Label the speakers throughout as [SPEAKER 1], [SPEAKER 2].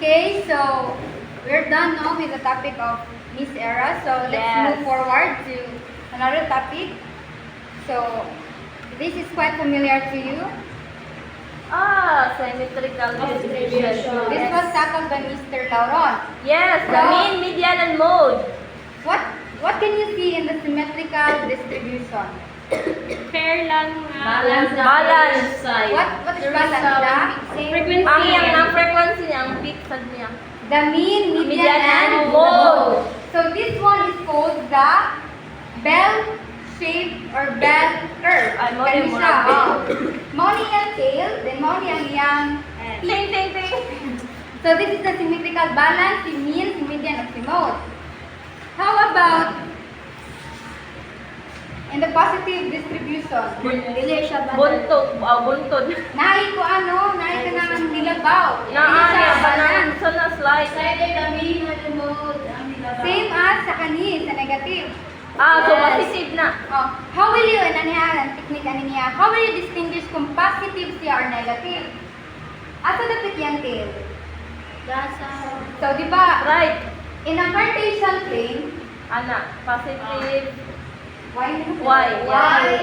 [SPEAKER 1] Okay, so we're done now with the topic of Miss Era. So let's
[SPEAKER 2] Yes.
[SPEAKER 1] move forward to another topic. So this is quite familiar to you.
[SPEAKER 2] Symmetrical distribution.
[SPEAKER 1] This was tackled by Mr. Lauron.
[SPEAKER 2] Yes, the
[SPEAKER 1] So-
[SPEAKER 2] mean, median, and mode.
[SPEAKER 1] What can you see in the symmetrical distribution?
[SPEAKER 3] Fair lang.
[SPEAKER 2] Balance.
[SPEAKER 1] What is balance?
[SPEAKER 3] Frequency.
[SPEAKER 2] Ang frequency niya, ang peak sad niya.
[SPEAKER 1] The mean, median,
[SPEAKER 2] Median,
[SPEAKER 1] and
[SPEAKER 2] and
[SPEAKER 1] mode.
[SPEAKER 2] mode.
[SPEAKER 1] So this one is called the bell shape or bell curve.
[SPEAKER 2] Ay, mo
[SPEAKER 1] Kani
[SPEAKER 2] din mo
[SPEAKER 1] siya,
[SPEAKER 2] na.
[SPEAKER 1] oh. Mao ni ang tail, then mao ni ang iyang
[SPEAKER 2] Ting, ting, ting.
[SPEAKER 1] So this is the symmetrical balance, the mean, the median, of the mode. How about in the positive distribution?
[SPEAKER 3] Dili siya ba?
[SPEAKER 2] Buntod. Buntod.
[SPEAKER 1] Naay ko ano, naay ka nang nilabaw. Dili
[SPEAKER 2] Naani,
[SPEAKER 1] siya
[SPEAKER 2] ba na
[SPEAKER 1] balance.
[SPEAKER 2] sa na slide.
[SPEAKER 1] Same as sa kani, sa negative.
[SPEAKER 2] So positive na.
[SPEAKER 1] Oh, how will you, ang technique ani niya, how will you distinguish kung positive siya or negative? Asa dapat yan tail? So, di ba,
[SPEAKER 2] Right.
[SPEAKER 1] in a Cartesian plane,
[SPEAKER 2] Ana, positive.
[SPEAKER 1] y,
[SPEAKER 2] X,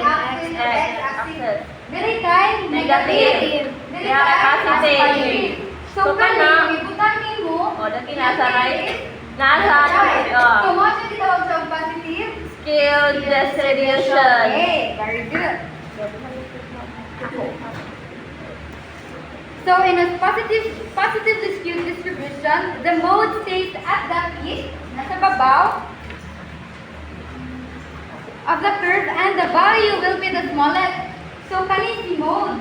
[SPEAKER 1] axis, x axis. Dili kay
[SPEAKER 2] Negative.
[SPEAKER 1] Dili
[SPEAKER 2] Kaya
[SPEAKER 1] kay
[SPEAKER 2] positive.
[SPEAKER 1] positive. So,
[SPEAKER 2] So,
[SPEAKER 1] kani,
[SPEAKER 2] kana-
[SPEAKER 1] ibutanin mo.
[SPEAKER 2] O, dati nasa right.
[SPEAKER 1] Nasa
[SPEAKER 2] Nasa,
[SPEAKER 1] right. So, mo siya gitawag sa positive?
[SPEAKER 2] skill distribution.
[SPEAKER 1] Okay, very good. So in a positive distribution, the mode stays at the peak, nasa babaw of the curve, and the value will be the smallest. So kani si mode.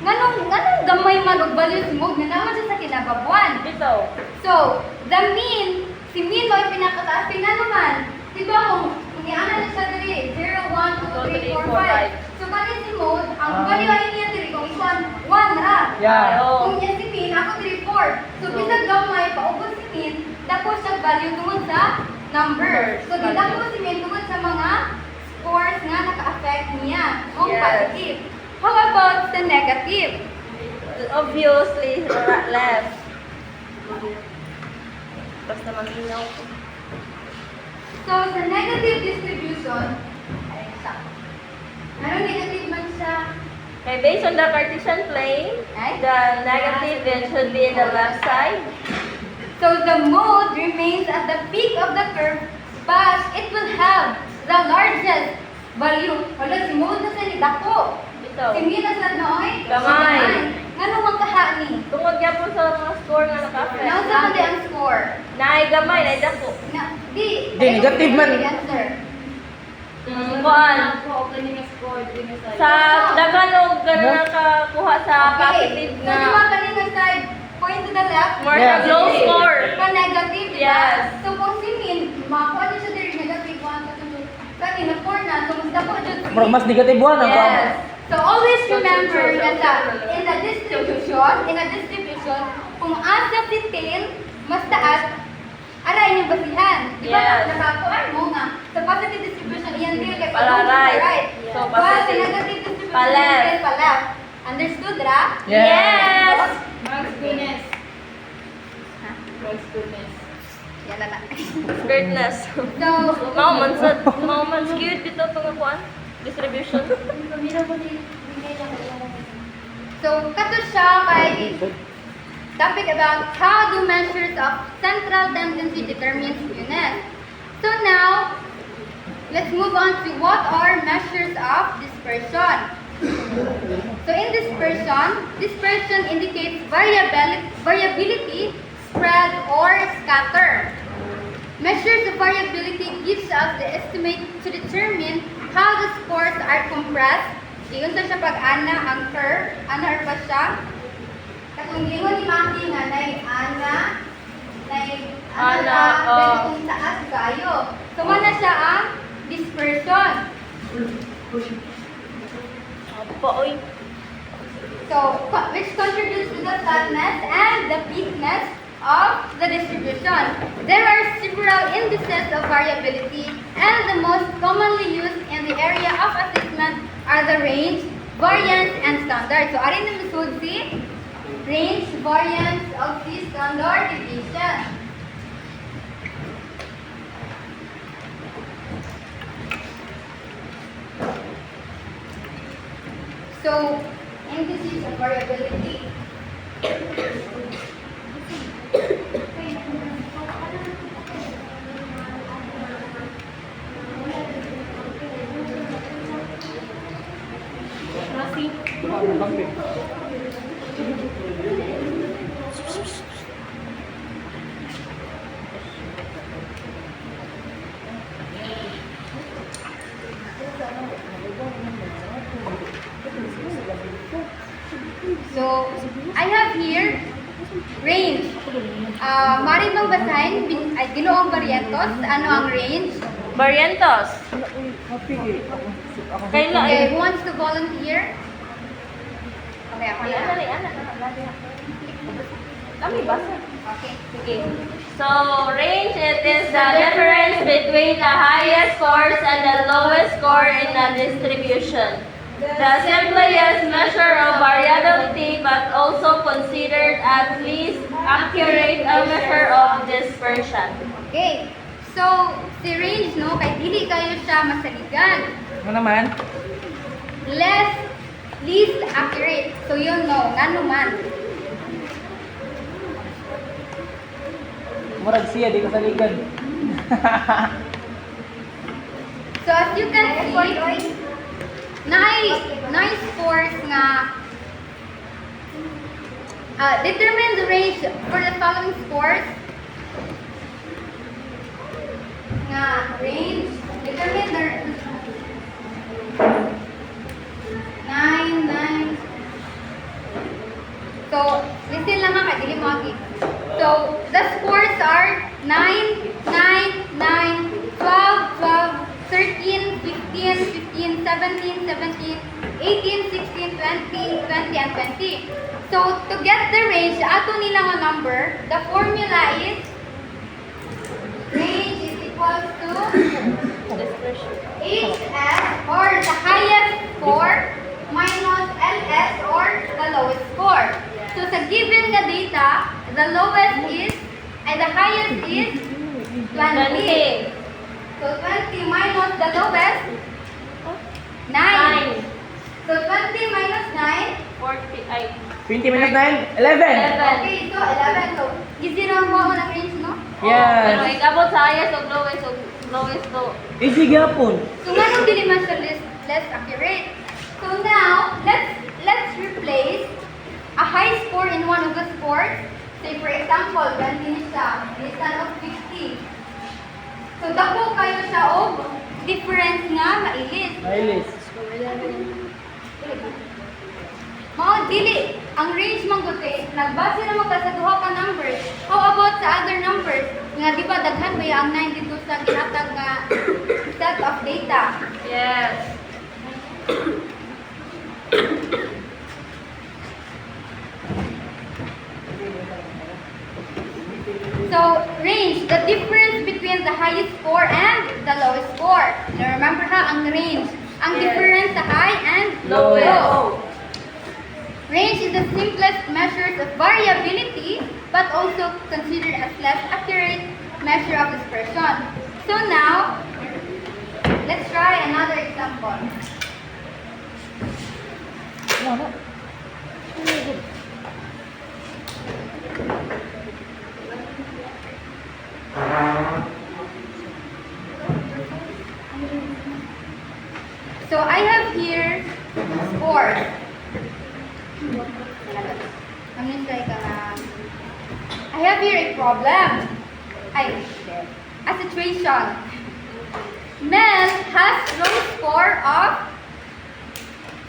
[SPEAKER 1] Nganong gamay man og value si mode nga naman siya sa kinababuan.
[SPEAKER 2] Dito.
[SPEAKER 1] So, the mean, si mean mo ay pinakataas, tingnan naman. Diba kung iana na siya diri, 0, 1, 2, 3, 4, 5. So, kani si mode, ang value ay niya diri, kung ikuan, 1 ra.
[SPEAKER 2] Yeah.
[SPEAKER 1] Kung yan si mean, ako diri 4. So, bisag gamay, paubos si mean, dako siya value tungod sa number. So, didako si mean tungod sa mga scores nga naka-affect niya, kung
[SPEAKER 2] Yes.
[SPEAKER 1] positive. How about the negative?
[SPEAKER 2] Obviously, left. Basta maminaw ko.
[SPEAKER 1] So, sa negative distribution, ano negative man siya?
[SPEAKER 2] Okay, based on the Cartesian plane,
[SPEAKER 1] Right?
[SPEAKER 2] the negative then should be in the left side.
[SPEAKER 1] So, the mode remains at the peak of the curve, but it will have the largest value. Wala, si mode na sa dako.
[SPEAKER 2] Dito.
[SPEAKER 1] Si mean na sa nooy?
[SPEAKER 2] Gamay.
[SPEAKER 1] Ngano man kaha ni?
[SPEAKER 2] Tungod nga po sa mga score nga naka-affect.
[SPEAKER 1] Ano sa man di ang score?
[SPEAKER 2] Naay gamay, naay dako.
[SPEAKER 1] Di,
[SPEAKER 4] negative man.
[SPEAKER 1] the answer.
[SPEAKER 2] Kuan. Sa daganog ganun nakakuha sa positive
[SPEAKER 1] So, di ba
[SPEAKER 2] na
[SPEAKER 1] kanina side, point to the left?
[SPEAKER 2] more
[SPEAKER 4] Yes.
[SPEAKER 2] sa low score.
[SPEAKER 1] Ka negative, di ba?
[SPEAKER 2] Yes.
[SPEAKER 1] So, kung si mean, makakuha niya siya diri negative 1, 2, 3. Kanina 4 na, so mas dako dyan si
[SPEAKER 4] Pero mas negative one ang
[SPEAKER 2] Yes.
[SPEAKER 1] So always remember that in a distribution, kung asa si tail, mas taas, aray yung basihan. Di ba?
[SPEAKER 2] Yes.
[SPEAKER 1] Nakakuan mo nga. Sa positive distribution, iyan tail kay
[SPEAKER 2] Pala
[SPEAKER 1] palong sa
[SPEAKER 2] right.
[SPEAKER 1] right.
[SPEAKER 2] So,
[SPEAKER 1] While sa
[SPEAKER 2] positive.
[SPEAKER 1] negative distribution,
[SPEAKER 2] Pa left.
[SPEAKER 1] tail pa left. Understood, Ra?
[SPEAKER 2] Yes.
[SPEAKER 1] Yan na lang.
[SPEAKER 2] Weirdness.
[SPEAKER 1] So,
[SPEAKER 2] Mao man skewed dito tong kuan distribution.
[SPEAKER 1] So, kato siya kay topic about how do measures of central tendency determine skewness. So now, let's move on to what are measures of dispersion. So in dispersion indicates variability, spread, or scatter. Measures of variability gives us the estimate to determine how the scores are compressed. Iyon sa siya pag-ana ang curve, ana or ba siya? Katong lingon ni Maki nga nay ana,
[SPEAKER 2] Ana,
[SPEAKER 1] then kung taas kayo. So mana siya ang dispersion.
[SPEAKER 2] Apo oy.
[SPEAKER 1] So which contributes to the flatness and the peakness of the distribution. There are several indices of variability, and the most commonly used in the area of assessment are the range, variance, and standard. So, arin na misud si range variance of the standard deviation. So, indices of variability. So, I have here range. Mari bang basahin? Ay, Ginoong Barrientos. Ano ang range?
[SPEAKER 2] Barrientos. Kailan?
[SPEAKER 1] Okay, who wants to volunteer? Okay, ako na.
[SPEAKER 2] Kami basa.
[SPEAKER 1] Okay.
[SPEAKER 2] Okay. So, range, it is the difference between the highest scores and the lowest score in the distribution. The simplest measure of variability, but also considered at least accurate a measure of dispersion.
[SPEAKER 1] Okay. So, si range, no, kay dili kayo siya masaligan.
[SPEAKER 4] Ano naman?
[SPEAKER 1] Least accurate. So, yun, no, nga naman.
[SPEAKER 4] Murag siya, di ka saligan.
[SPEAKER 1] So, as you can see, nice scores nga determine the range for the following scores. Nga range determine the 9. So, listen lang nga, dili mo agi. So, the scores are 9, 9, 9, 12, 12, 13, 15, 15, 17, 17, 18, 16, 20, 20, and 20. So, to get the range, ato nila nga number, the formula is range is equal to HS, or the highest score, minus LS, or the lowest score. So, sa given nga data, the lowest is, and the highest is 20. So 20 minus the lowest, 9. So 20 minus 9,
[SPEAKER 2] 40.
[SPEAKER 4] 20 minus 9? 11!
[SPEAKER 1] okay, so 11. So, easy na mo ang range, no?
[SPEAKER 2] Pero
[SPEAKER 4] Yes!
[SPEAKER 2] ikabot sa highest o lowest to.
[SPEAKER 4] Easy gyapon.
[SPEAKER 1] So, nga nung dili man siya less accurate. So now, let's replace a high score in one of the scores. Say for example, 20 siya, instead of 50. So, dako kayo siya og difference nga mailis.
[SPEAKER 4] Ailis.
[SPEAKER 1] Mga dili, ang range man gud kay nagbase naman ka sa duha ka numbers. How about sa other numbers? Nga di ba daghan ba ang 9 dito sa ginatag nga set of data?
[SPEAKER 2] Yes.
[SPEAKER 1] So, range, the difference between the highest score and the lowest score. Now, remember ha, ang range. Ang
[SPEAKER 2] Yes.
[SPEAKER 1] difference sa high and
[SPEAKER 2] Lowest.
[SPEAKER 1] low. Range is the simplest measures of variability, but also considered as less accurate measure of dispersion. So now, let's try another example. So I have here scores. I have here a problem. A situation. Mel has low score of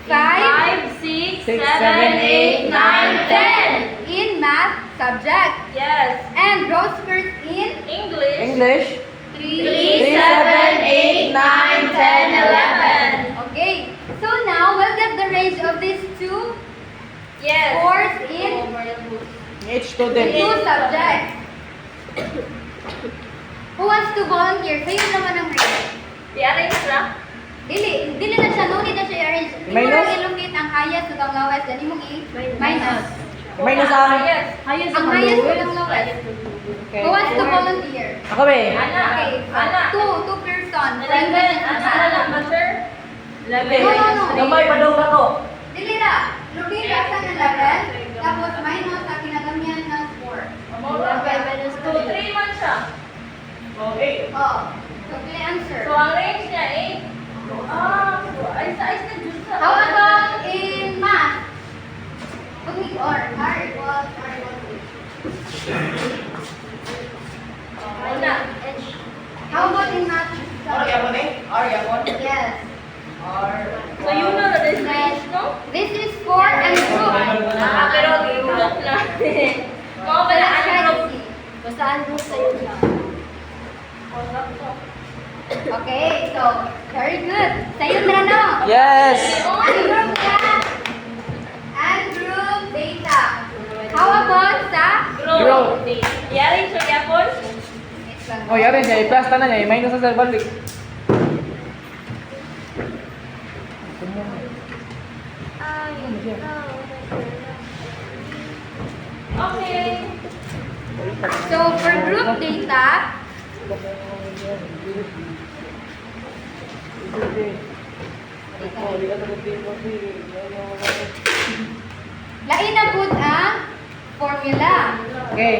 [SPEAKER 1] 5,
[SPEAKER 2] 6,
[SPEAKER 4] 6,
[SPEAKER 2] 7, 8, 9, 10.
[SPEAKER 1] in math subject
[SPEAKER 2] Yes.
[SPEAKER 1] and Rosberg in
[SPEAKER 2] English.
[SPEAKER 4] English.
[SPEAKER 2] 3, 7, 8, 9, 10, 11.
[SPEAKER 1] Okay, so now we'll get the range of these two
[SPEAKER 2] Yes.
[SPEAKER 1] scores in
[SPEAKER 4] Each student.
[SPEAKER 1] two subjects. Who wants to volunteer? Kayo naman ang range.
[SPEAKER 2] I-arrange na.
[SPEAKER 1] Dili na siya, no need na siya i-arrange. Imo
[SPEAKER 4] Minus?
[SPEAKER 1] lang ilocate ang highest ug ang lowest, then imong i-minus.
[SPEAKER 4] Minus ang...
[SPEAKER 3] Highest
[SPEAKER 1] Ang
[SPEAKER 3] ang
[SPEAKER 1] highest
[SPEAKER 3] lowest.
[SPEAKER 1] ang lowest.
[SPEAKER 4] Okay.
[SPEAKER 1] Who wants to volunteer?
[SPEAKER 4] Ako be.
[SPEAKER 2] Ana.
[SPEAKER 1] Okay,
[SPEAKER 2] Ana.
[SPEAKER 1] two person.
[SPEAKER 2] 11. Ana lang ba, sir? 11.
[SPEAKER 1] No.
[SPEAKER 4] Gamay pa daw ako.
[SPEAKER 1] Dili ra. Lugin ka sa 11. Tapos minus sa kinagamihan ng 4.
[SPEAKER 2] 2, 3 man siya.
[SPEAKER 4] Okay.
[SPEAKER 1] Oh. So, clear answer.
[SPEAKER 2] So, ang range niya, 8. Ayos na juice sa...
[SPEAKER 1] How about in math? Okay, or R equals 8.
[SPEAKER 2] Una.
[SPEAKER 1] How about in math? Yes.
[SPEAKER 2] So, you know the range, no?
[SPEAKER 1] This is 4 and group.
[SPEAKER 2] Pero group na. Mga pala,
[SPEAKER 1] Let's try
[SPEAKER 2] ano
[SPEAKER 1] to
[SPEAKER 2] group?
[SPEAKER 1] see.
[SPEAKER 3] Basta ang group sa'yo siya.
[SPEAKER 1] Okay, so very good. Sa'yo na no?
[SPEAKER 4] Yes.
[SPEAKER 1] Group class and group data. How about sa?
[SPEAKER 2] Group. Yari siya yapon?
[SPEAKER 4] Oh, yari niya. I-plus na niya. I-minus na sa balik.
[SPEAKER 2] Okay.
[SPEAKER 1] So for group data, lain na po ang formula.
[SPEAKER 4] Okay.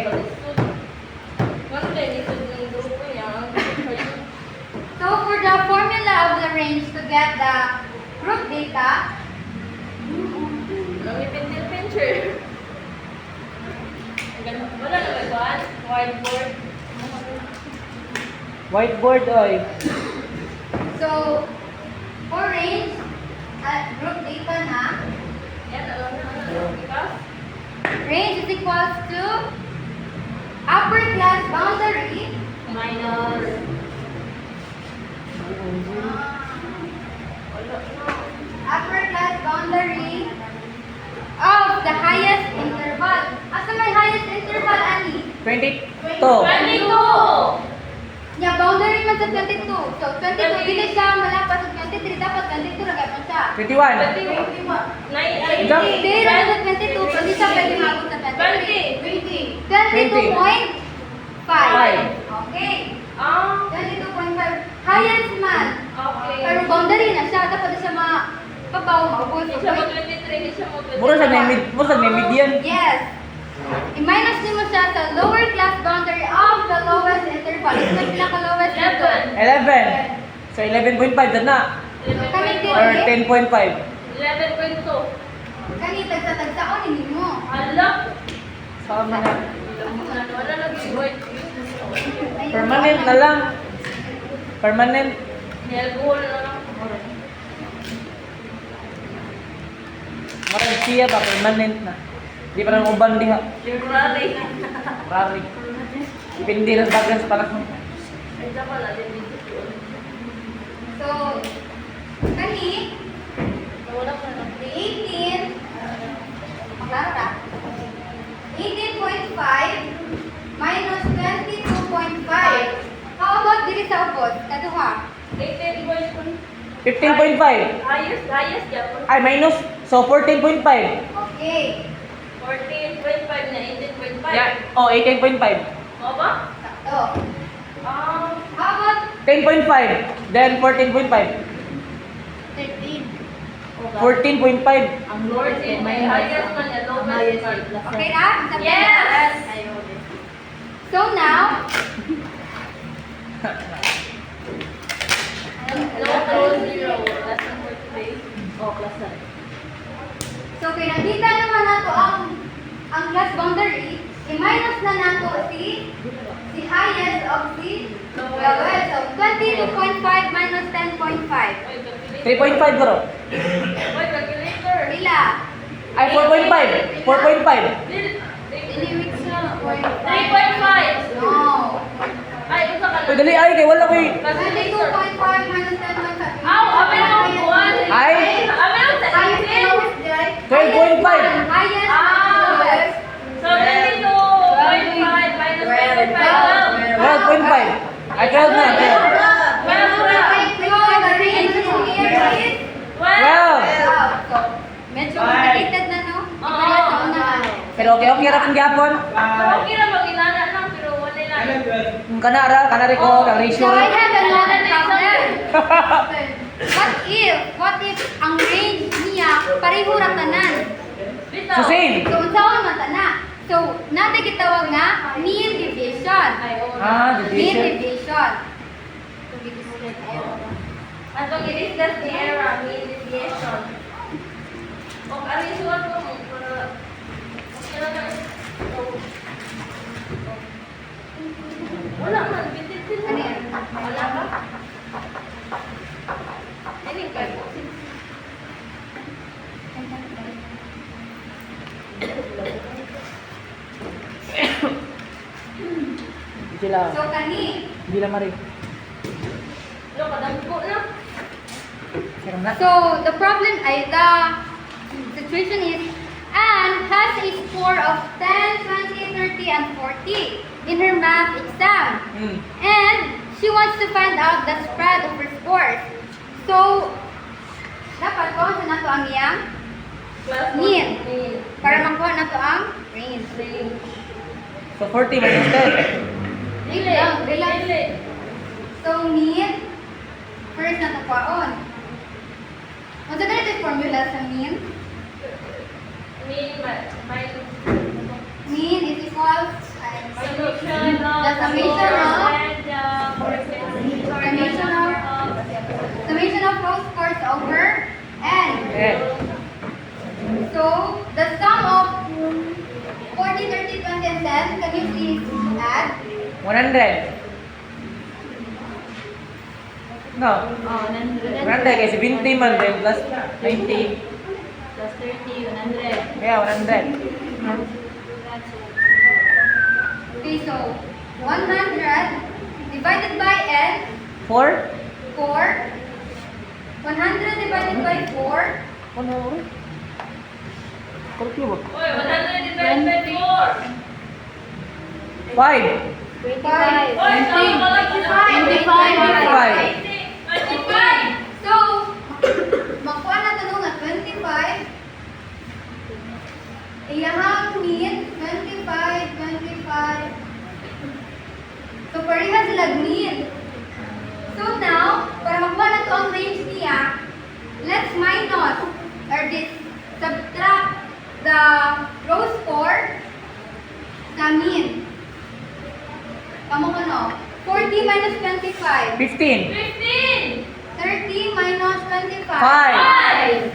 [SPEAKER 1] So for the formula of the range to get the group data,
[SPEAKER 2] Wala na ba ito? Whiteboard.
[SPEAKER 4] Whiteboard, oy.
[SPEAKER 1] so for range at group data na,
[SPEAKER 2] Yan, alam na. Ikaw?
[SPEAKER 1] range is equals to upper class boundary
[SPEAKER 2] Minus.
[SPEAKER 1] upper class boundary of the highest interval. Asa may highest interval, Ani?
[SPEAKER 4] 22.
[SPEAKER 2] 22!
[SPEAKER 1] Nya boundary man sa 22. So 22 dili siya malapas sa 23, dapat 22 ra gyapon siya.
[SPEAKER 4] 21. Jump.
[SPEAKER 1] Hindi ra sa 22, pwede siya pwede maabot sa 23. 22.5. Okay. 22.5. Highest man.
[SPEAKER 2] Okay.
[SPEAKER 1] Pero boundary na siya, dapat siya mapabaw, maubos.
[SPEAKER 2] Hindi siya mag-23, hindi siya mag-23.
[SPEAKER 4] Mura sa may median.
[SPEAKER 1] Yes. I-minus din mo siya sa lower class boundary of the lowest interval. Ito na pinaka-lowest dito.
[SPEAKER 4] 11. So 11.5 dyan na. Or 10.5.
[SPEAKER 2] 11.2.
[SPEAKER 1] Kani tagsa-tagsaon, hindi mo.
[SPEAKER 2] Hala!
[SPEAKER 4] Sama na.
[SPEAKER 2] Wala lagi void.
[SPEAKER 4] Permanent na lang. Permanent.
[SPEAKER 2] Helpful na lang.
[SPEAKER 4] Marang siya pa, permanent na. Di parang uban diha.
[SPEAKER 2] Temporary.
[SPEAKER 4] Rari. Dipindi ng bagan sa palak mo.
[SPEAKER 2] Ito pala, din dito.
[SPEAKER 1] So, kani,
[SPEAKER 2] Wala pa na.
[SPEAKER 1] 18, maklaro ra. 18.5 minus 22.5. How about dili sa ubos? Kaduha.
[SPEAKER 2] 18.5.
[SPEAKER 4] 15.5.
[SPEAKER 2] Highest yapon.
[SPEAKER 4] Ay, minus. So 14.5.
[SPEAKER 1] Okay.
[SPEAKER 2] 14.5 na 18.5.
[SPEAKER 4] Yeah. Oh, 18.5.
[SPEAKER 2] O ba?
[SPEAKER 1] Sakto.
[SPEAKER 2] Ah,
[SPEAKER 1] How about
[SPEAKER 4] 10.5. Then 14.5.
[SPEAKER 1] 13?
[SPEAKER 4] 14.5.
[SPEAKER 3] Ang
[SPEAKER 2] 14. May highest man yan. Lowest man.
[SPEAKER 1] Okay na? Sabi na.
[SPEAKER 2] Yes!
[SPEAKER 1] So now,
[SPEAKER 2] No close zero. Lesson for today.
[SPEAKER 3] Oh, class na.
[SPEAKER 1] so pinakita naman nato ang class boundary, i-minus na nato si highest of the lowest. So 22.5 minus 10.5.
[SPEAKER 4] 3.5 bro.
[SPEAKER 2] Wait, calculator.
[SPEAKER 1] Ila?
[SPEAKER 4] Ay, 4.5. 4.5.
[SPEAKER 1] Diliwit sa
[SPEAKER 2] 3.5.
[SPEAKER 1] No.
[SPEAKER 2] Ay, usa ka
[SPEAKER 4] Uy,
[SPEAKER 2] na.
[SPEAKER 4] dali ay, kay wala ko
[SPEAKER 1] 22.5 minus 10.5.
[SPEAKER 2] Aw, amin ang buwan.
[SPEAKER 4] Ay.
[SPEAKER 2] Amin ang sa
[SPEAKER 1] Highest
[SPEAKER 2] isip.
[SPEAKER 1] lowest, right?
[SPEAKER 4] 12.5.
[SPEAKER 1] Highest
[SPEAKER 2] Ah.
[SPEAKER 1] lowest.
[SPEAKER 2] So, 22.5 minus 10.5.
[SPEAKER 4] 12.5. Ay, 12 na.
[SPEAKER 1] 12.5. So the range here is
[SPEAKER 4] 12.
[SPEAKER 1] So, medyo complicated na, no? Kaya sa una.
[SPEAKER 4] Pero okay ra pang gyapon.
[SPEAKER 2] So, okay na mag-inana lang, pero wala lang.
[SPEAKER 4] Kanara ko ang ratio.
[SPEAKER 1] So I have another problem. What if ang range niya pareho ra tanan?
[SPEAKER 2] Bitaw.
[SPEAKER 4] So same.
[SPEAKER 1] So unsaon man tana? So nata gitawag nga mean deviation. Mean
[SPEAKER 4] Division.
[SPEAKER 1] deviation.
[SPEAKER 2] Atong i-discuss ni Era, mean deviation. O, ano yung suwag ko mo? Okay na na. Wala man, bitin-bitin
[SPEAKER 1] Ano yan?
[SPEAKER 2] Wala ba? Ano yung kayo?
[SPEAKER 4] Sila.
[SPEAKER 1] So kani.
[SPEAKER 4] Hindi lang mari.
[SPEAKER 2] Ano, kadampo na.
[SPEAKER 4] Sira na.
[SPEAKER 1] So the problem ay the situation is Anne has a score of 10, 20, 30, and 40 in her math exam. And she wants to find out the spread of her scores. So, dapat ko sa nato ang iyang
[SPEAKER 2] Class
[SPEAKER 1] mean.
[SPEAKER 2] Mean.
[SPEAKER 1] Para makuha nato ang range.
[SPEAKER 2] Range.
[SPEAKER 4] So 40 minus 10.
[SPEAKER 2] Dili.
[SPEAKER 1] Relax.
[SPEAKER 2] Dili.
[SPEAKER 1] So, mean, first na ito kwaon. Kung sa ganito yung formula sa mean,
[SPEAKER 2] Mean minus
[SPEAKER 1] mean is equals
[SPEAKER 2] summation of
[SPEAKER 1] The summation of-
[SPEAKER 2] and
[SPEAKER 1] summation of row scores over n.
[SPEAKER 4] Eh.
[SPEAKER 1] So, the sum of 40, 30, 20, and 10, can you please add?
[SPEAKER 4] 100. No. 100 kasi 20 man din plus 90.
[SPEAKER 3] Plus 30, 100.
[SPEAKER 4] Yeah, 100.
[SPEAKER 1] Okay, so 100 divided by n,
[SPEAKER 4] 4?
[SPEAKER 1] 4. 100 divided by 4,
[SPEAKER 4] Ano? Kalkyo ba?
[SPEAKER 2] Oy, 124.
[SPEAKER 4] 5.
[SPEAKER 3] 25.
[SPEAKER 2] Oy, tama ka lang.
[SPEAKER 1] 25. So, makuha na ito nga 25. Iyahang mean, 25, 25. So, pareha sila mean. So now, para makuha na ito ang range niya, let's minus or subtract the row score sa mean. Kamu ko no? 40 minus 25.
[SPEAKER 4] 15.
[SPEAKER 2] 15.
[SPEAKER 1] 30 minus 25.
[SPEAKER 4] 5.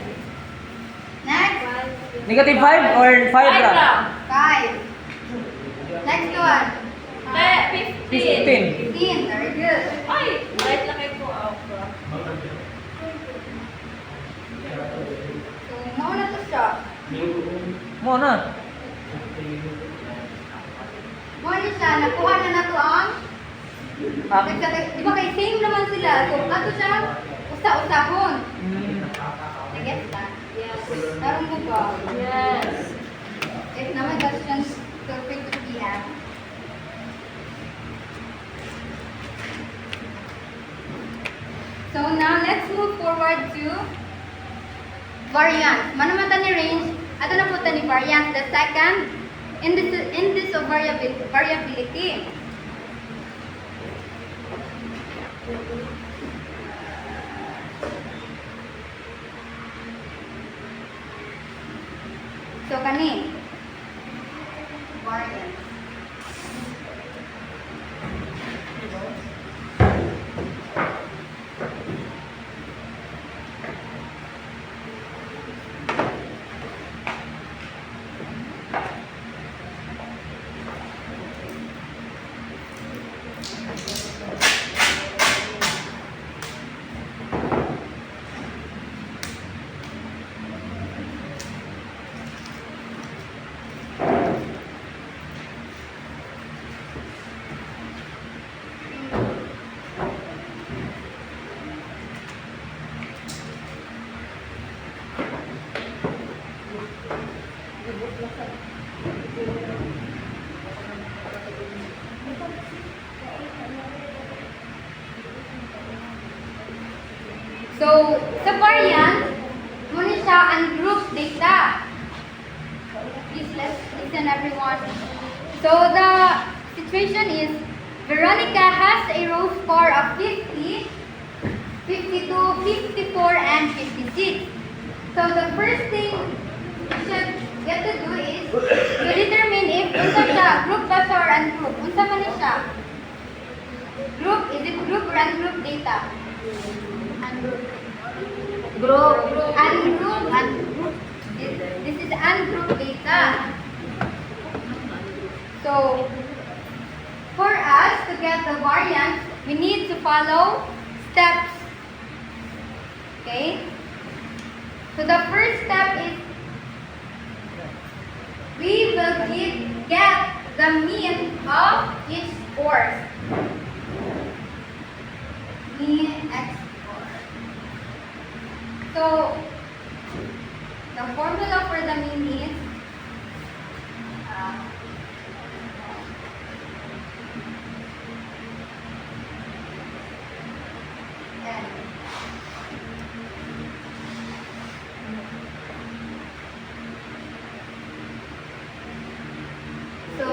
[SPEAKER 1] Next.
[SPEAKER 4] Negative 5 or 5 ra?
[SPEAKER 1] 5. Next one.
[SPEAKER 2] 15.
[SPEAKER 4] 15.
[SPEAKER 1] 15. Very good.
[SPEAKER 2] Ay, right lang kayo po.
[SPEAKER 1] So, mauna to siya.
[SPEAKER 4] Mo na.
[SPEAKER 1] Mauna siya. Nakuha na na to ang di ba kay same naman sila. So, ato siya usa-usahon. Nag-get that?
[SPEAKER 3] Yes.
[SPEAKER 1] Tarong mo ba?
[SPEAKER 3] Yes.
[SPEAKER 1] If naman questions, feel free to PM. So now let's move forward to variance. Manamata ni range, ato na po ni variance, the second index of variability. So kani variance. So, sa variance, muna siya ang group data. Please, let's listen everyone. So the situation is Veronica has a row score of 50, 52, 54, and 56. So the first thing you should get to do is to determine if unsa siya, group ba siya or ungroup. Unsa man ni siya? Group, is it group or ungroup data? Ungroup.
[SPEAKER 3] Group.
[SPEAKER 1] Ungroup. This is ungroup data. So, for us to get the variance, we need to follow steps. Okay? So the first step is we will get the mean of each score. Mean x score. So the formula for the mean is n. So,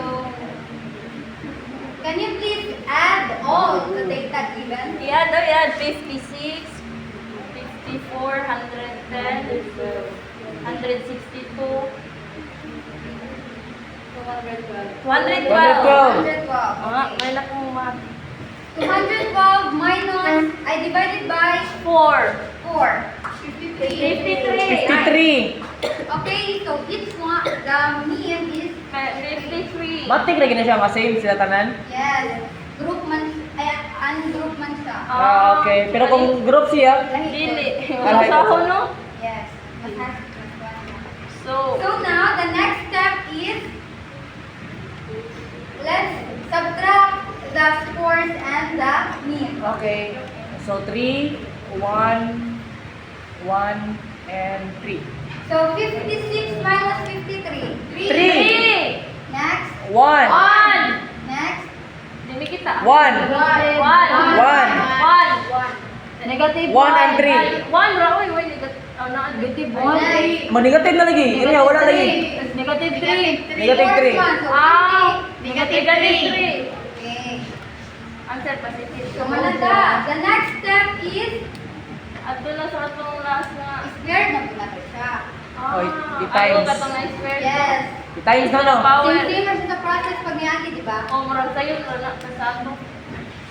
[SPEAKER 1] can you please add all the data given?
[SPEAKER 2] Yeah, no, yeah, 56, 54, 110, 162, 212.
[SPEAKER 4] 112.
[SPEAKER 1] 212.
[SPEAKER 2] Ah, may na kong math.
[SPEAKER 1] 212 minus, I divided by
[SPEAKER 2] 4.
[SPEAKER 1] 4. 53.
[SPEAKER 4] 53.
[SPEAKER 1] Okay, so each one, the mean is,
[SPEAKER 2] 53.
[SPEAKER 4] Matik lagi na siya, same sila tanan.
[SPEAKER 1] yes, group man, ay, ungroup man siya.
[SPEAKER 4] Okay. Pero kung group siya,
[SPEAKER 2] Dili.
[SPEAKER 4] Alright.
[SPEAKER 2] Masaho, no?
[SPEAKER 1] Yes, mas has plus one.
[SPEAKER 2] So,
[SPEAKER 1] So now, the next step is, let's subtract the scores and the mean.
[SPEAKER 4] okay. So 3, 1, 1, and 3.
[SPEAKER 1] So 56 minus 53.
[SPEAKER 2] 3.
[SPEAKER 1] Next.
[SPEAKER 4] 1,
[SPEAKER 2] 1.
[SPEAKER 1] Next.
[SPEAKER 2] Dili kita.
[SPEAKER 4] 1,
[SPEAKER 2] 1. 1.
[SPEAKER 3] Negative
[SPEAKER 4] 1 and 3.
[SPEAKER 2] 1 ra, oy, oy, negative.
[SPEAKER 3] Negative 1.
[SPEAKER 4] Manigative na lagi. Iriya, wala lagi.
[SPEAKER 3] Negative 3.
[SPEAKER 4] Negative
[SPEAKER 1] Fourth
[SPEAKER 4] three.
[SPEAKER 1] one, so
[SPEAKER 2] Ah,
[SPEAKER 1] 50.
[SPEAKER 2] negative 3.
[SPEAKER 1] Okay.
[SPEAKER 2] Answer positive.
[SPEAKER 1] So malata. The next step is
[SPEAKER 2] Ato na sa atong last na.
[SPEAKER 1] squared na pula to siya.
[SPEAKER 4] Oy, di
[SPEAKER 2] Ayaw
[SPEAKER 4] times.
[SPEAKER 2] ka itong na-square.
[SPEAKER 1] Yes.
[SPEAKER 4] Times na no?
[SPEAKER 2] Power.
[SPEAKER 1] Same siya sa process pag niagi, di ba?
[SPEAKER 2] O, murag sa'yo, na sa ato.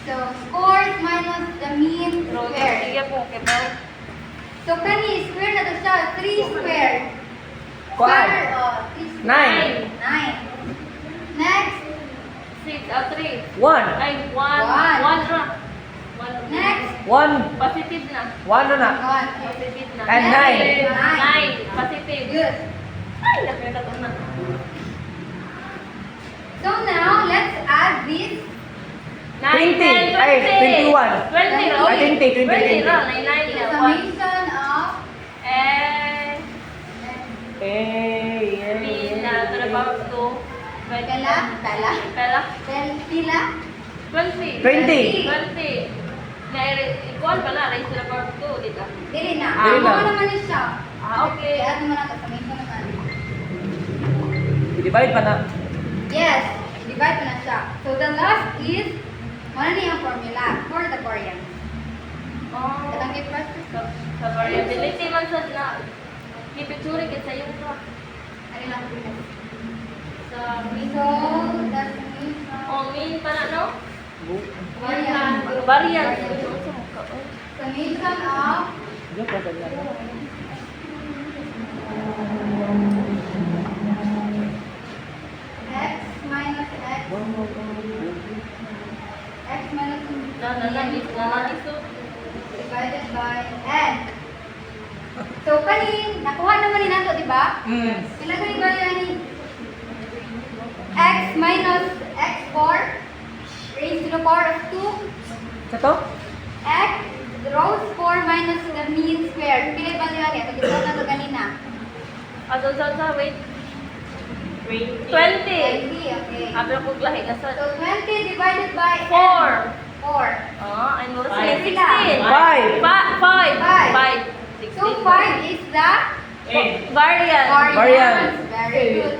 [SPEAKER 1] So scores minus the mean
[SPEAKER 2] Pero,
[SPEAKER 1] squared.
[SPEAKER 2] sige po, kibaw.
[SPEAKER 1] So kani square na to siya. 3 squared.
[SPEAKER 4] Kuan.
[SPEAKER 1] Square, 3 squared.
[SPEAKER 4] 9.
[SPEAKER 1] 9. Next.
[SPEAKER 2] 3.
[SPEAKER 4] 1.
[SPEAKER 2] Ay, 1. 1
[SPEAKER 1] One.
[SPEAKER 2] ra. 1.
[SPEAKER 1] Next.
[SPEAKER 4] 1.
[SPEAKER 2] Positive na.
[SPEAKER 4] 1 na na.
[SPEAKER 1] 1.
[SPEAKER 2] Positive na.
[SPEAKER 4] And 9.
[SPEAKER 2] 9. Positive.
[SPEAKER 1] Good.
[SPEAKER 2] Ay, nakita ko na.
[SPEAKER 1] So now, let's add this.
[SPEAKER 4] 20.
[SPEAKER 2] 10,
[SPEAKER 4] Ay, 21.
[SPEAKER 2] 20 ra.
[SPEAKER 4] Ay, 20,
[SPEAKER 2] 20 ra. 9
[SPEAKER 1] The
[SPEAKER 2] na. 1.
[SPEAKER 1] summation of
[SPEAKER 2] Eh,
[SPEAKER 4] Eh,
[SPEAKER 2] P na to the power of 2.
[SPEAKER 1] Pela, pela,
[SPEAKER 2] Pela.
[SPEAKER 1] pila,
[SPEAKER 2] 20.
[SPEAKER 4] 20.
[SPEAKER 2] 20. Na ikuan pa na, raise to the power of 2, di ba?
[SPEAKER 1] dili na.
[SPEAKER 4] Dili na.
[SPEAKER 1] Ano naman siya?
[SPEAKER 2] Okay.
[SPEAKER 1] I-add mo na the summation naman.
[SPEAKER 4] divide pa na.
[SPEAKER 1] Yes, divide mo na siya. So the last is, ano na yung formula for the variance?
[SPEAKER 2] Oh.
[SPEAKER 1] Katang give process.
[SPEAKER 2] Sa variability man sa na. Kipitsuri kit sa yung ka.
[SPEAKER 1] Ano lang po?
[SPEAKER 2] Sa
[SPEAKER 1] So, the summation.
[SPEAKER 2] oh, mean pa na, no?
[SPEAKER 1] Variance.
[SPEAKER 2] Variance.
[SPEAKER 1] Summation of
[SPEAKER 4] Diyan pa sa diyan.
[SPEAKER 1] x minus x. X minus
[SPEAKER 2] Nananiso.
[SPEAKER 1] divided by n. So, kanin, nakuha naman ni nato, di ba? Ilagay ba yan ni x minus x4 raised to the power of 2
[SPEAKER 4] Sa to?
[SPEAKER 1] x row 4 minus the mean squared. Pilay ba yan? Ito, dito na ito kanina.
[SPEAKER 2] Wait. 20.
[SPEAKER 1] 20, okay.
[SPEAKER 2] Abra ko lahi ka sa
[SPEAKER 1] So, 20 divided by
[SPEAKER 2] 4.
[SPEAKER 1] 4.
[SPEAKER 2] Ah, ay mo
[SPEAKER 1] Five.
[SPEAKER 2] 16.
[SPEAKER 4] 5.
[SPEAKER 2] 5.
[SPEAKER 1] So, 5 is the
[SPEAKER 2] Variance.
[SPEAKER 4] Variance.
[SPEAKER 1] Very good.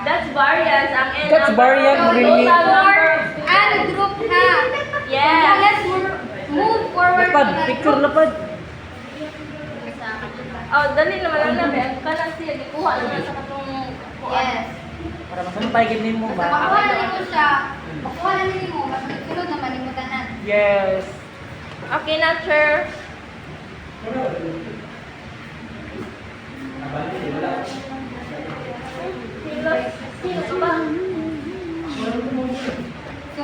[SPEAKER 2] That's variance. Ang N
[SPEAKER 4] That's
[SPEAKER 2] number
[SPEAKER 4] variance,
[SPEAKER 2] of
[SPEAKER 4] really.
[SPEAKER 2] total number of
[SPEAKER 1] And group ha.
[SPEAKER 2] Yes.
[SPEAKER 1] Now let's move forward
[SPEAKER 4] Lapad,
[SPEAKER 1] to the
[SPEAKER 4] picture
[SPEAKER 1] group.
[SPEAKER 4] lapad.
[SPEAKER 2] Oh, dali naman lang namin. Ang kanan siya, ikuha naman sa katong kuan.
[SPEAKER 1] Yes.
[SPEAKER 4] Para masampay gid nimo
[SPEAKER 1] Basta
[SPEAKER 4] ba?
[SPEAKER 1] makuha na nimo siya. Makuha na nimo. Mas sunod naman nimo tanan.
[SPEAKER 4] Yes.
[SPEAKER 2] Okay na, sir. Sino ba?
[SPEAKER 1] So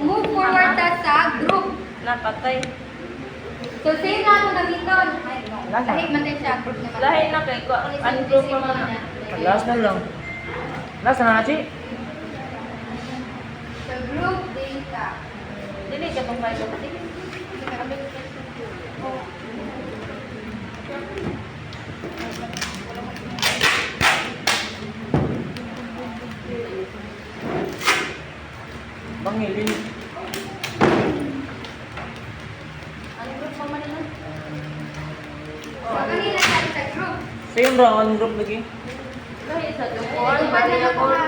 [SPEAKER 1] move forward ta sa group.
[SPEAKER 2] Napatay.
[SPEAKER 1] So same na ako gamiton.
[SPEAKER 4] Lasa.
[SPEAKER 1] Lahit man din siya group naman.
[SPEAKER 2] Lahi na kay ko. Ungroup pa man.
[SPEAKER 4] Last na lang. Last na na, Chi.
[SPEAKER 1] So group data.
[SPEAKER 2] Dili ka tong kayo.
[SPEAKER 4] Bangilin.
[SPEAKER 2] Ungroup pa man na.
[SPEAKER 1] So kanina tayo sa group.
[SPEAKER 4] Same ra on group lagi.
[SPEAKER 2] Lahi sa
[SPEAKER 1] Ito
[SPEAKER 2] dukuan.
[SPEAKER 1] pa na
[SPEAKER 2] Bali
[SPEAKER 1] ako
[SPEAKER 2] ako.
[SPEAKER 1] ha.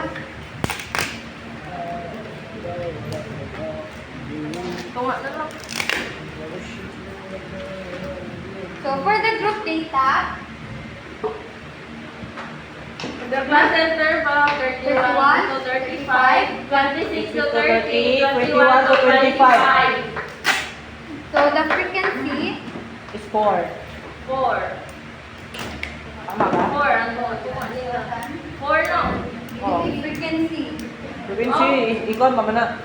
[SPEAKER 2] Tunga na lang.
[SPEAKER 1] So for the group data,
[SPEAKER 2] The class center from 31 to 35, 26 to 30, 21 to 25.
[SPEAKER 1] so the frequency,
[SPEAKER 4] Is 4.
[SPEAKER 2] 4.
[SPEAKER 4] Tama ba?
[SPEAKER 2] 4 ang mo. 4 no.
[SPEAKER 4] Oh.
[SPEAKER 1] the frequency.
[SPEAKER 4] Province ikon mamana.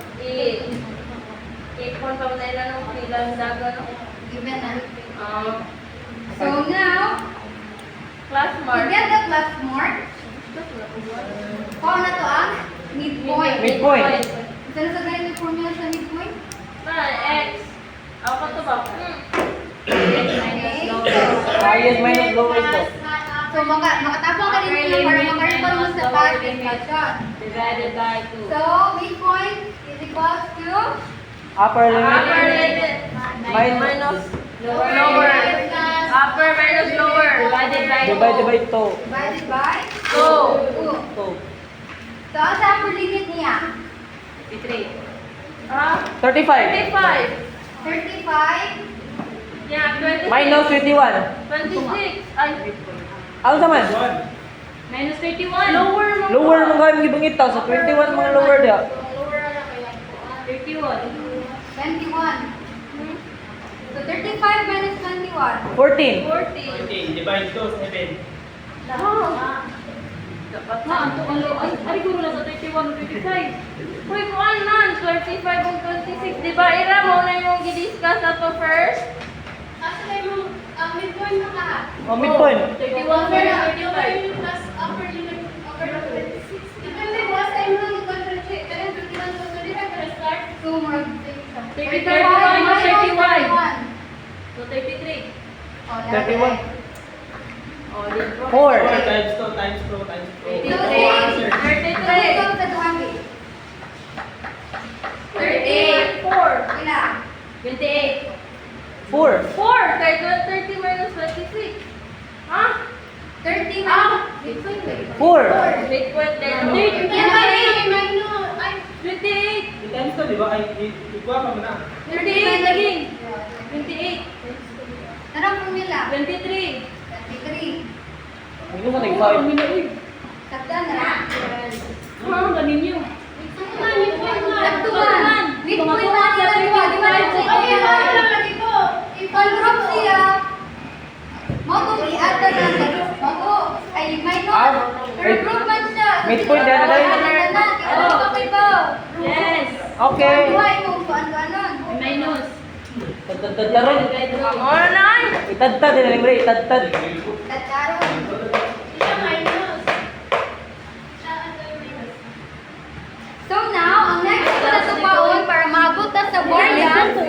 [SPEAKER 2] Ipon pa na ilan ng pilang daga no.
[SPEAKER 1] Given na.
[SPEAKER 2] Um,
[SPEAKER 1] So now,
[SPEAKER 2] class
[SPEAKER 1] to
[SPEAKER 2] mark.
[SPEAKER 1] get the class mark, kuha na to ang midpoint.
[SPEAKER 4] Midpoint.
[SPEAKER 1] So na sa ganito formula sa midpoint?
[SPEAKER 2] X. Ako pa to ba?
[SPEAKER 1] Okay.
[SPEAKER 4] Highest minus lowest po.
[SPEAKER 1] So makatapong ka din yun para makaripal mo sa past discussion.
[SPEAKER 2] Divided by 2.
[SPEAKER 1] So midpoint is equals to
[SPEAKER 4] Upper
[SPEAKER 2] Upper
[SPEAKER 4] limit.
[SPEAKER 2] limit.
[SPEAKER 4] Minus.
[SPEAKER 2] Lower. Upper minus lower. Divided by 2.
[SPEAKER 4] Divided by 2.
[SPEAKER 1] divided by
[SPEAKER 2] 2.
[SPEAKER 1] 2.
[SPEAKER 4] 2.
[SPEAKER 1] So ang sa upper limit niya?
[SPEAKER 4] 35.
[SPEAKER 2] 35.
[SPEAKER 1] 35.
[SPEAKER 2] Yeah, 26.
[SPEAKER 4] Minus 21.
[SPEAKER 2] 26. Ay.
[SPEAKER 4] Ano naman?
[SPEAKER 2] Minus 31. Lower mo.
[SPEAKER 4] Lower mo kami gibang itaw sa 21 mga lower dia.
[SPEAKER 2] Lower na kaya. 31.
[SPEAKER 1] 21. So 35 minus 21.
[SPEAKER 4] 14.
[SPEAKER 2] 40.
[SPEAKER 5] Divide to 7.
[SPEAKER 2] Dapat na. Ay, guro na sa 31, 25. Uy, kuan man. 35 o 26. Diba, Ira, mo na yung gidiscuss ato first?
[SPEAKER 1] Midpoint na lahat.
[SPEAKER 4] Oh, midpoint.
[SPEAKER 2] 31 minus 35.
[SPEAKER 1] Plus upper limit over 26. Depende mo, last time lang yung contract. Kaya 21 to 25 para start. So, more
[SPEAKER 2] 31 minus 31. So, 33.
[SPEAKER 4] 31.
[SPEAKER 2] Oh, di ba?
[SPEAKER 4] 4.
[SPEAKER 5] 4 times 2 times 2 times 2.
[SPEAKER 1] So,
[SPEAKER 2] 33.
[SPEAKER 1] ito sa 200.
[SPEAKER 2] 38. 4.
[SPEAKER 1] Ilan?
[SPEAKER 2] 28.
[SPEAKER 4] 4.
[SPEAKER 2] 4. Kaya 30 minus 26. Ha?
[SPEAKER 1] 30
[SPEAKER 2] Ah!
[SPEAKER 1] midpoint.
[SPEAKER 4] 4.
[SPEAKER 2] Midpoint din. no?
[SPEAKER 1] 28.
[SPEAKER 2] 28.
[SPEAKER 5] Times to, di ba? Ay, ikuha pa mo na.
[SPEAKER 2] 38 lagi. 28.
[SPEAKER 1] Anong formula?
[SPEAKER 2] 23.
[SPEAKER 1] 23.
[SPEAKER 4] Minus na nag-5.
[SPEAKER 1] Saktan na.
[SPEAKER 2] Ah, ganin nyo.
[SPEAKER 1] Saktuhan. Midpoint na sila dua. Di ba na Pag-group siya. Mo to i-add na mo to ay minus. Per group man siya.
[SPEAKER 4] Midpoint na tayo.
[SPEAKER 2] Yes.
[SPEAKER 4] Okay.
[SPEAKER 1] Buhay mo kung ano-anon.
[SPEAKER 2] Minus.
[SPEAKER 4] Tad-tad na rin.
[SPEAKER 2] Ano na?
[SPEAKER 4] Itad-tad din lang rin. Itad-tad.
[SPEAKER 1] Tataron. So now, ang next na tupaon para maabot na sa variance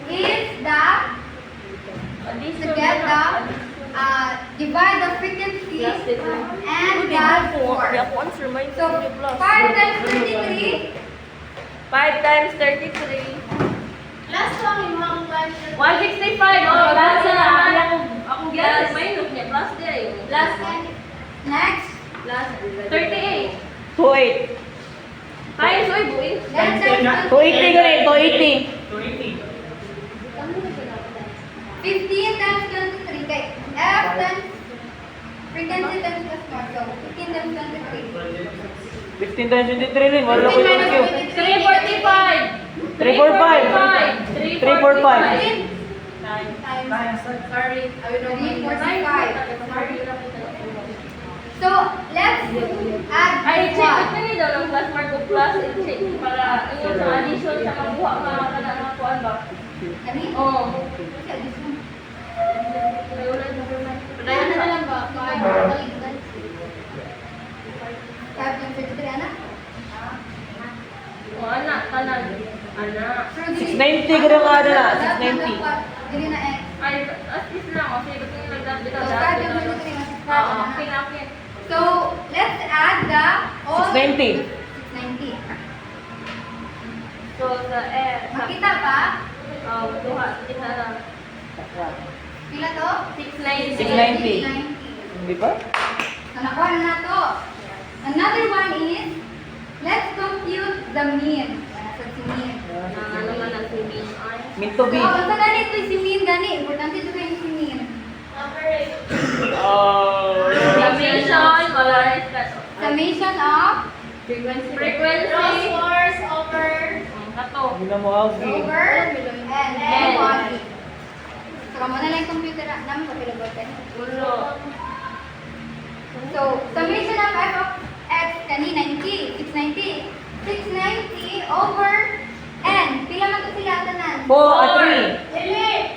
[SPEAKER 1] is the to get the divide the frequency and the score. So 5 times 33.
[SPEAKER 2] 5 times 33.
[SPEAKER 1] Last one yung mga class.
[SPEAKER 2] 165. Oh, plus na. Ako guess. Minus niya. Plus niya.
[SPEAKER 1] Last one. Next.
[SPEAKER 2] Plus 38.
[SPEAKER 4] 2.8.
[SPEAKER 2] Times, oy, buin.
[SPEAKER 1] Then times
[SPEAKER 4] 280 gani, 280.
[SPEAKER 5] 280.
[SPEAKER 1] 15 times 23. Kay F times frequency times plus 1. So 15 times 23.
[SPEAKER 4] 15 times 23 rin, wala ko yung Q.
[SPEAKER 2] 345.
[SPEAKER 4] 345. 345.
[SPEAKER 3] Sorry. I will not
[SPEAKER 1] 345. So let's add
[SPEAKER 2] Ay, check
[SPEAKER 1] what?
[SPEAKER 2] it na daw ng plus mark ko plus i-check para yung sa addition sa mabuha nga ka na ng kuan ba?
[SPEAKER 1] Kani?
[SPEAKER 2] Oo.
[SPEAKER 1] Kasi addition.
[SPEAKER 2] May ulan na naman.
[SPEAKER 1] Ano na lang ba? 5 times 33, anak?
[SPEAKER 2] O, anak, tanan. Anak.
[SPEAKER 4] 690 gani ang ada na, 690.
[SPEAKER 1] Dili na X.
[SPEAKER 2] Ay, as is lang. O, sige, ba't yung nagdabit
[SPEAKER 1] So
[SPEAKER 2] ka
[SPEAKER 1] 5 times 23 mas
[SPEAKER 2] Oo, okay na, okay.
[SPEAKER 1] So let's add the all
[SPEAKER 4] 690.
[SPEAKER 1] 690.
[SPEAKER 2] So, sa
[SPEAKER 1] Makita ba?
[SPEAKER 2] duha, kita lang.
[SPEAKER 1] Pila to?
[SPEAKER 2] 690.
[SPEAKER 4] 690. Di ba?
[SPEAKER 1] So nakuha na to. Another one is, let's compute the mean. So si mean.
[SPEAKER 2] Ano naman ang simin ay.
[SPEAKER 4] Min to
[SPEAKER 1] So,
[SPEAKER 4] be.
[SPEAKER 1] unsa gani ito si mean gani? Importante ito kayo si mean.
[SPEAKER 4] Oh.
[SPEAKER 2] Summation, polarized ka.
[SPEAKER 1] Summation of
[SPEAKER 2] Frequency. Kato.
[SPEAKER 4] Hindi na mo out.
[SPEAKER 1] over and quantity. So kamo na lang yung computer namin sa pilogote.
[SPEAKER 2] Ulo.
[SPEAKER 1] So summation of f of x kani 90, 690. 690 over n. Pila man to sila tanan?
[SPEAKER 4] 4, 3.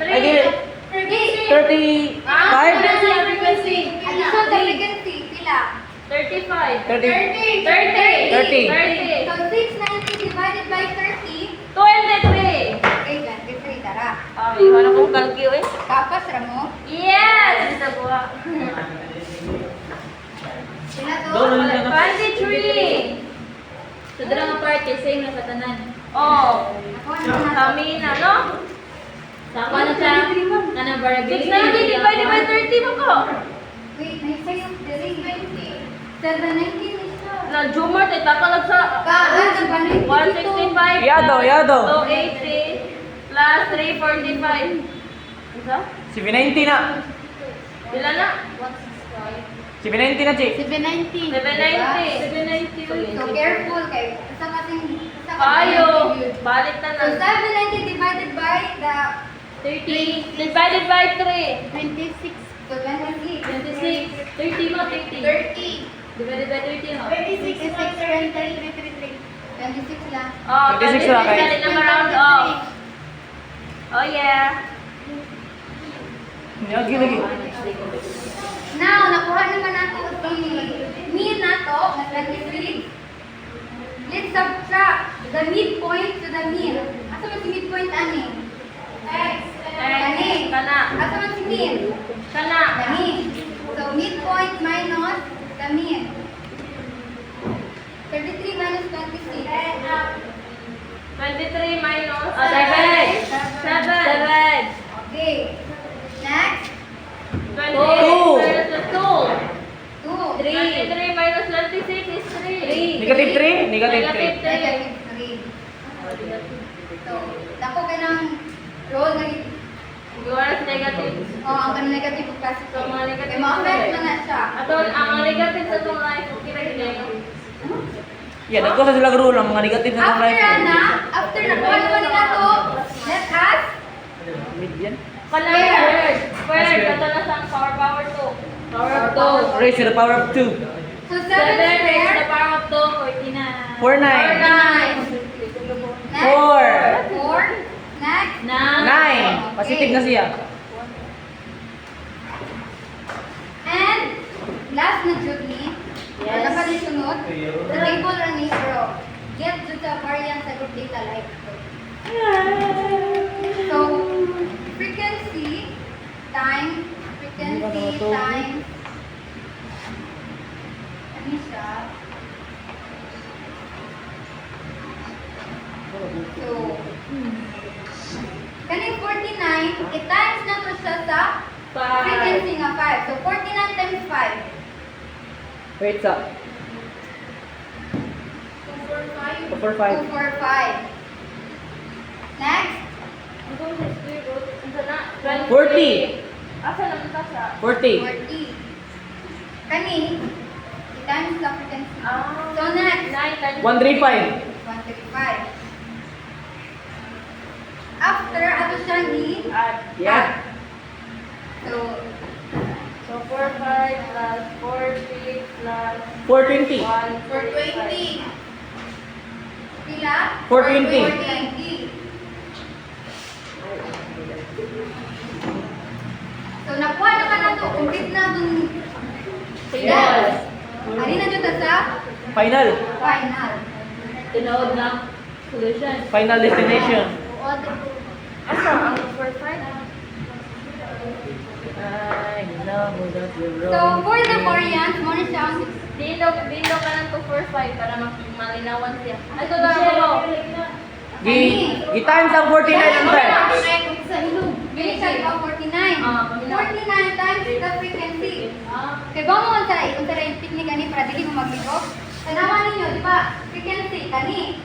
[SPEAKER 4] I did it. 35.
[SPEAKER 2] Frequency.
[SPEAKER 1] Addition sa frequency, pila?
[SPEAKER 2] 35.
[SPEAKER 4] 30.
[SPEAKER 2] 30.
[SPEAKER 1] So 690 divided by 30,
[SPEAKER 2] 23.
[SPEAKER 1] okay, 23, tara.
[SPEAKER 2] Ay, wala kong kalkyo eh.
[SPEAKER 1] Tapos, Ramo,
[SPEAKER 2] Yes! Isa buha.
[SPEAKER 1] pila to?
[SPEAKER 4] Doon lang na.
[SPEAKER 2] 23.
[SPEAKER 3] Sa drama party, same na sa tanan.
[SPEAKER 2] Oh,
[SPEAKER 1] Nakuha na na to.
[SPEAKER 2] kami na, no?
[SPEAKER 3] Sama na siya. Kanang variability.
[SPEAKER 2] 690 divided by 30 mo ko.
[SPEAKER 1] Wait, may isa yung 320. 790 na siya.
[SPEAKER 2] Na Jumar, tayo takalag sa
[SPEAKER 1] Kaan, ang banay
[SPEAKER 2] 165
[SPEAKER 4] Yado, yado.
[SPEAKER 2] 280 plus 345. Isa?
[SPEAKER 4] Si 90 na.
[SPEAKER 2] Bila na?
[SPEAKER 4] Si 90 na, Chi.
[SPEAKER 3] 790.
[SPEAKER 2] 790.
[SPEAKER 1] So careful kay isa kasing
[SPEAKER 2] Kayo. Balik na
[SPEAKER 1] So
[SPEAKER 2] na.
[SPEAKER 1] 790 divided by the
[SPEAKER 2] 30 divided by 3.
[SPEAKER 3] 26.
[SPEAKER 1] so 20.
[SPEAKER 2] 26. 30 mo, 30.
[SPEAKER 1] 30.
[SPEAKER 3] Divided by 30, no?
[SPEAKER 1] 26 26 lang.
[SPEAKER 2] Oh,
[SPEAKER 4] 26 lang, guys.
[SPEAKER 2] Dali na round off. Oh yeah.
[SPEAKER 4] Lagi, lagi.
[SPEAKER 1] Now, nakuha naman nato si mean nato na 23. Let's subtract the midpoint to the mean. Asa man si midpoint ani? X. Ani.
[SPEAKER 2] Kana.
[SPEAKER 1] Asa man si mean?
[SPEAKER 2] Kana.
[SPEAKER 1] Ani. So midpoint minus the mean. 33 minus 26.
[SPEAKER 2] 23 minus
[SPEAKER 3] 7.
[SPEAKER 2] 7.
[SPEAKER 1] Okay. Next.
[SPEAKER 2] 28
[SPEAKER 4] Two.
[SPEAKER 2] minus 2.
[SPEAKER 1] 2.
[SPEAKER 2] 23 minus 26 is 3.
[SPEAKER 4] Negative 3? Negative 3.
[SPEAKER 1] Negative 3. So, dako ka ng roll na
[SPEAKER 2] Yours negative.
[SPEAKER 1] ang kanang negative kasi
[SPEAKER 2] So, mga negative.
[SPEAKER 1] Kaya ma-affect na na siya.
[SPEAKER 2] Ato, ang mga negative sa itong life, okay na yun.
[SPEAKER 4] Yeah, nagko sa sila rule ang mga negative sa itong life.
[SPEAKER 1] After nakuha naman nila to, let us
[SPEAKER 4] Median.
[SPEAKER 2] Kala
[SPEAKER 1] Square.
[SPEAKER 2] Square. Ito na sa power 2.
[SPEAKER 3] Power of 2.
[SPEAKER 4] Raise to the power of 2.
[SPEAKER 1] so 7
[SPEAKER 2] 7 raised to
[SPEAKER 1] square,
[SPEAKER 2] the power of
[SPEAKER 3] 49.
[SPEAKER 4] 4, 9.
[SPEAKER 1] 9. Next,
[SPEAKER 4] 4.
[SPEAKER 1] 4. Next,
[SPEAKER 4] 9. Positive na siya.
[SPEAKER 1] and last na jud ni, wala pa rin sunod, the table run ni bro. Get to the variance sa group data like. So, frequency times ano siya? So, kaning 49, i-times na to siya sa frequency nga 5. So, 49 times 5.
[SPEAKER 4] Wait sa. 245.
[SPEAKER 1] 245. Next.
[SPEAKER 4] 40.
[SPEAKER 2] Asa naman ta sa?
[SPEAKER 4] 40.
[SPEAKER 1] 40. Kani, i-times the frequency.
[SPEAKER 2] Ah.
[SPEAKER 1] So next,
[SPEAKER 2] 9 times
[SPEAKER 4] 135.
[SPEAKER 1] 135. After, ato siyang
[SPEAKER 2] Add.
[SPEAKER 4] Yeah.
[SPEAKER 1] So,
[SPEAKER 2] So 45 plus 40 plus
[SPEAKER 4] 420.
[SPEAKER 1] 420. Pila?
[SPEAKER 4] 420.
[SPEAKER 1] 420. So, nakuha naman na to. Complete na itong
[SPEAKER 2] Yes.
[SPEAKER 1] Ano na dito sa
[SPEAKER 4] Final.
[SPEAKER 1] final.
[SPEAKER 3] Tinood na solution.
[SPEAKER 4] Final destination.
[SPEAKER 2] Asa ang 45?
[SPEAKER 4] I know that you're
[SPEAKER 1] So, for the variance, mo na siyang
[SPEAKER 2] Dino ka ng 245 para malinawan siya. Ay, ito na ako.
[SPEAKER 4] Times ang 49 ang time.
[SPEAKER 1] Bili siya iba 49.
[SPEAKER 2] Ah,
[SPEAKER 1] 49 times the frequency. Kaya ba mo unsa yung technique ani para dili mo magligo? Tanawan ninyo, di ba? Frequency kani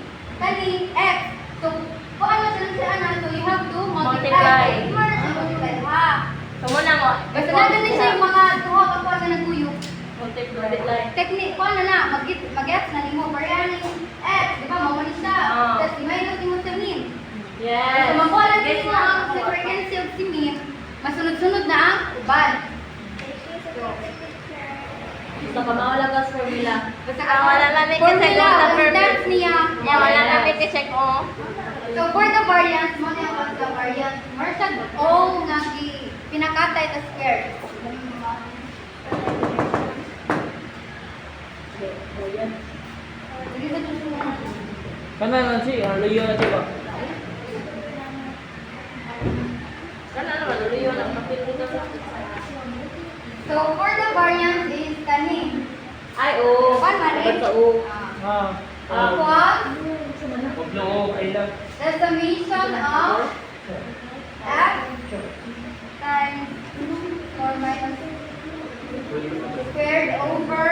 [SPEAKER 1] x. So, kung ano siya ana, so you have to multiply.
[SPEAKER 2] Multiply.
[SPEAKER 1] Mo na siya multiply ha.
[SPEAKER 2] So muna mo.
[SPEAKER 1] Basta na din siya yung mga duha ka pa na naguyog.
[SPEAKER 2] Multiply.
[SPEAKER 1] Technique ko ano na, mag-gets na nimo variance x, di ba? Mo man siya.
[SPEAKER 2] Ah.
[SPEAKER 1] Tapos i-minus mo sa mean.
[SPEAKER 2] Yes.
[SPEAKER 1] So, makuha din mo ang sa frequency of si mean, masunod-sunod na ang uban.
[SPEAKER 3] Gusto ka mawala ka sa formula.
[SPEAKER 1] Basta
[SPEAKER 2] Ah, wala namin kasi
[SPEAKER 1] formula,
[SPEAKER 2] kung sa
[SPEAKER 1] ang
[SPEAKER 2] perfect.
[SPEAKER 1] steps niya.
[SPEAKER 2] Yeah, wala namin i-check ko.
[SPEAKER 1] So, for the variance, mo na yung sa variance. Marshall, nga pinakatay ta square.
[SPEAKER 4] Kana na siya, layo na siya ba?
[SPEAKER 2] Kana naman, uliyo lang.
[SPEAKER 1] So, for the variance is kani.
[SPEAKER 2] Ay, oo.
[SPEAKER 1] One man
[SPEAKER 2] Dapat sa oo.
[SPEAKER 1] Equals
[SPEAKER 5] Huwag na oh, ay lang.
[SPEAKER 1] the summation of f times 4 minus squared over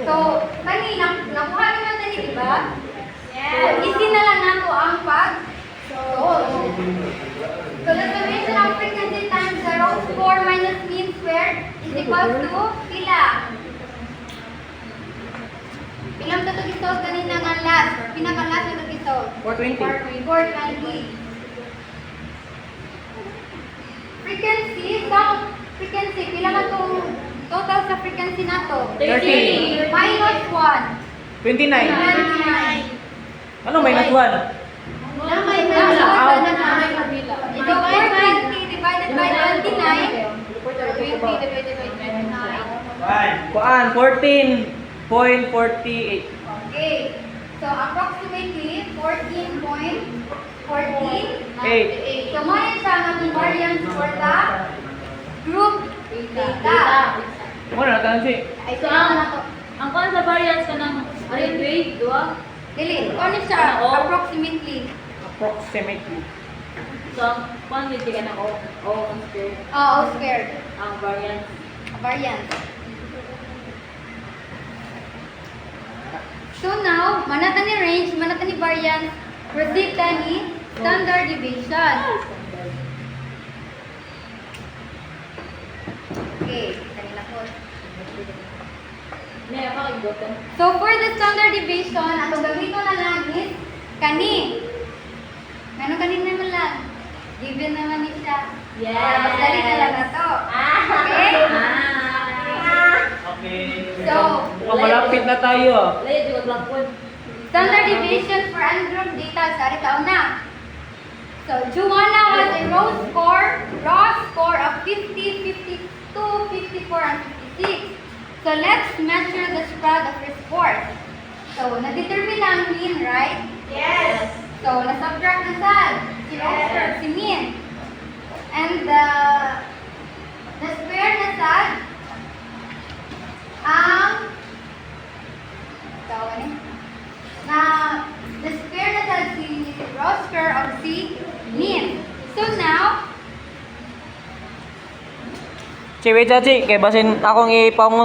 [SPEAKER 1] so, kanina, nakuha naman na di ba? Yes. Isin na lang nato ang pag-solve. So, the summation of frequency times the root 4 minus mean squared is equal to pila. Ilang ito ito kanina nga last? Pinaka-last ito ito.
[SPEAKER 4] 420.
[SPEAKER 1] 420. Frequency, frequency, pila man itong total sa frequency na to?
[SPEAKER 4] 30.
[SPEAKER 1] Minus 1.
[SPEAKER 4] 29.
[SPEAKER 1] 29.
[SPEAKER 4] Ano minus 1?
[SPEAKER 1] Na may minus 1 na may kabila. Ito 420 divided by 29. 420 divided by 29.
[SPEAKER 5] Bye.
[SPEAKER 4] Kuan 14.48.
[SPEAKER 1] Okay. So, approximately 14.14.
[SPEAKER 4] 8.
[SPEAKER 1] So, mo yun siya ang ating variance for the group data.
[SPEAKER 4] Ano na tanong siya?
[SPEAKER 1] Ay,
[SPEAKER 3] So,
[SPEAKER 1] so, na to.
[SPEAKER 3] ang kuan sa variance ka ng grade 2.
[SPEAKER 1] Dili, ano siya?
[SPEAKER 3] Ano?
[SPEAKER 1] Approximately.
[SPEAKER 4] Approximately.
[SPEAKER 3] So, ang kuan dito ka ng O ang square.
[SPEAKER 1] Oo, squared.
[SPEAKER 3] Ang variance.
[SPEAKER 1] Variance. So now, manata ni range, manata ni variance, proceed ta ni standard deviation. Okay, kanina po.
[SPEAKER 3] Hindi, ako igotan.
[SPEAKER 1] So for the standard deviation, ang gamiton na lang is kani. Ano kanin naman lang? Given naman ni siya.
[SPEAKER 3] Yes.
[SPEAKER 1] Para mas dali na lang na to. Okay?
[SPEAKER 5] Okay.
[SPEAKER 1] So,
[SPEAKER 4] Malapit na tayo.
[SPEAKER 3] Layo, di ko po.
[SPEAKER 1] standard deviation for ungrouped data, sorry ka na. So, Joanna has a raw score of 50, 52, 54, and 56. So, let's measure the spread of her scores. So, na-determine ang mean, right?
[SPEAKER 2] Yes.
[SPEAKER 1] So, na-subtract na saan? Si Oscar, si mean. And the square na saan? Ang tawag ni? Na the square na saan si Oscar of si mean. So now,
[SPEAKER 4] Chiwi chachi, kay basin akong ipangong